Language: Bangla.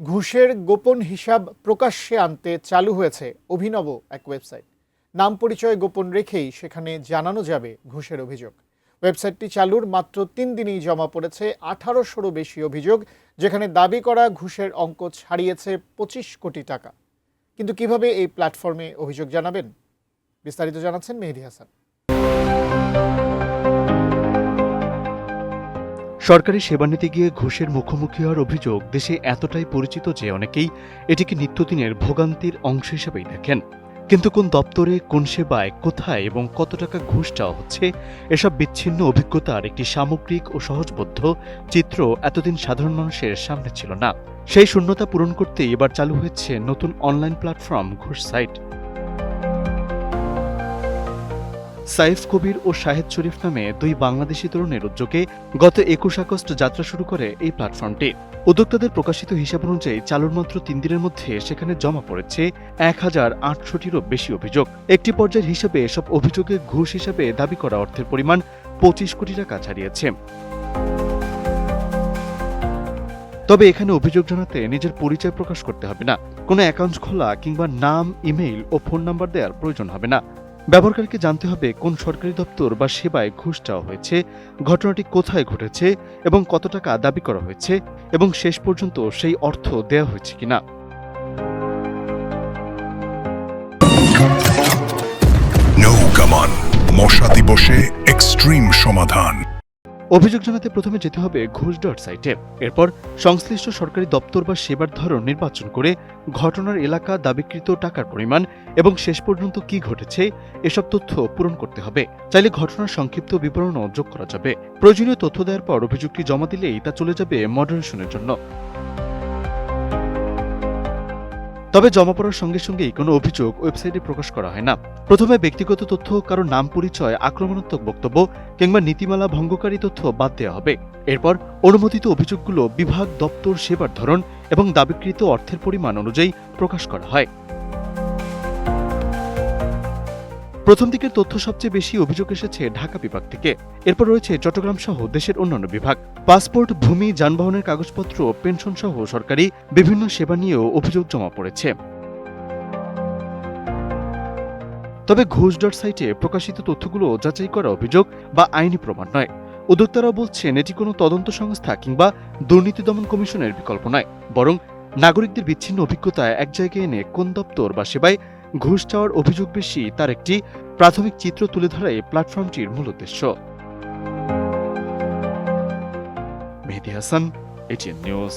ঘুষের গোপন হিসাব প্রকাশ্যে আনতে চালু হয়েছে অভিনব এক ওয়েবসাইট। নাম পরিচয় গোপন রেখেই সেখানে জানানো যাবে ঘুষের অভিযোগ। ওয়েবসাইটটি চালুর মাত্র ৩ দিনেই জমা পড়েছে ১৮০০রও বেশি অভিযোগ, যেখানে দাবি করা ঘুষের অঙ্ক ছাড়িয়েছে ২৫ কোটি টাকা। কিন্তু কিভাবে এই প্ল্যাটফর্মে অভিযোগ জানাবেন, বিস্তারিত জানাচ্ছেন মেহেদী হাসান। সরকারি সেবা নিতে গিয়ে ঘুষের মুখোমুখি হওয়ার অভিযোগ দেশে এতটাই পরিচিত যে অনেকেই এটিকে নিত্যদিনের ভোগান্তির অংশ হিসেবেই দেখেন। কিন্তু কোন দপ্তরে, কোন সেবায়, কোথায় এবং কত টাকা ঘুষ চাওয়া হচ্ছে, এসব বিচ্ছিন্ন অভিজ্ঞতার একটি সামগ্রিক ও সহজবোধ্য চিত্র এতদিন সাধারণ মানুষের সামনে ছিল না। সেই শূন্যতা পূরণ করতে এবার চালু হয়েছে নতুন অনলাইন প্ল্যাটফর্ম ঘুষ সাইট। সাইফ কবির ও শাহেদ শরীফ নামে দুই বাংলাদেশি তরুণের উদ্যোগে গত ২১ আগস্ট যাত্রা শুরু করে এই প্ল্যাটফর্মটি। উদ্যোক্তাদের প্রকাশিত হিসাব অনুযায়ী চালুর মাত্র ৩ দিনের মধ্যে সেখানে জমা পড়েছে ১,৮০০টিরও বেশি অভিযোগ। একটি পর্যায়ের হিসাবে এসব অভিযোগে ঘুষ হিসাবে দাবি করা অর্থের পরিমাণ ২৫ কোটি টাকা ছাড়িয়েছে। তবে এখানে অভিযোগ জানাতে নিজের পরিচয় প্রকাশ করতে হবে না, কোনো অ্যাকাউন্ট খোলা কিংবা নাম, ইমেইল ও ফোন নাম্বার দেওয়ার প্রয়োজন হবে না। ব্যবহারকারীকে জানতে হবে কোন সরকারি দপ্তর বা সেবায় ঘুষ চাওয়া হয়েছে, ঘটনাটি কোথায় ঘটেছে এবং কত টাকা দাবি করা হয়েছে, এবং শেষ পর্যন্ত সেই অর্থ দেওয়া হয়েছে কিনা। নৌকামান মশা দিবসে এক্সট্রিম সমাধান। অভিযোগ জানাতে প্রথমে যেতে হবে ঘুষ.সাইটে। এরপর সংশ্লিষ্ট সরকারি দপ্তর বা সেবার ধরন নির্বাচন করে ঘটনার এলাকা, দাবিকৃত টাকার পরিমাণ এবং শেষ পর্যন্ত কি ঘটেছে এসব তথ্য পূরণ করতে হবে। চাইলে ঘটনার সংক্ষিপ্ত বিবরণও যোগ করা যাবে। প্রয়োজনীয় তথ্য দেওয়ার পর অভিযোগটি জমা দিলেই তা চলে যাবে মডারেশনের জন্য। তবে জমা পড়ার সঙ্গে সঙ্গেই কোনো অভিযোগ ওয়েবসাইটে প্রকাশ করা হয় না। প্রথমে ব্যক্তিগত তথ্য, কারো নাম, পরিচয়, আক্রমণাত্মক বক্তব্য কিংবা নীতিমালা ভঙ্গকারী তথ্য বাদ দেওয়া হবে। এরপর অনুমোদিত অভিযোগগুলো বিভাগ, দপ্তর, সেবার ধরন এবং দাবিকৃত অর্থের পরিমাণ অনুযায়ী প্রকাশ করা হয়। প্রথম দিকের তথ্য সবচেয়ে বেশি অভিযোগ এসেছে ঢাকা বিভাগ থেকে। এরপর রয়েছে চট্টগ্রাম সহ দেশের অন্যান্য বিভাগ। পাসপোর্ট, ভূমি, যানবাহনের কাগজপত্র, পেনশন সহ সরকারি বিভিন্ন সেবা নিয়েও অভিযোগ জমা পড়েছে। তবে ঘুষ.সাইটে প্রকাশিত তথ্যগুলো যাচাই করা অভিযোগ বা আইনি প্রমাণ নয়। উদ্যোক্তারা বলছেন এটি কোনো তদন্ত সংস্থা কিংবা দুর্নীতি দমন কমিশনের বিকল্প নয়, বরং নাগরিকদের বিচ্ছিন্ন অভিজ্ঞতায় এক জায়গায় এনে কোন দপ্তর বা সেবায় ঘুষ চাওয়ার অভিযোগ বেশি তার একটি প্রাথমিক চিত্র তুলে ধরাই প্ল্যাটফর্মটির মূল উদ্দেশ্য। মেহেদী হাসান, এটিএন নিউজ।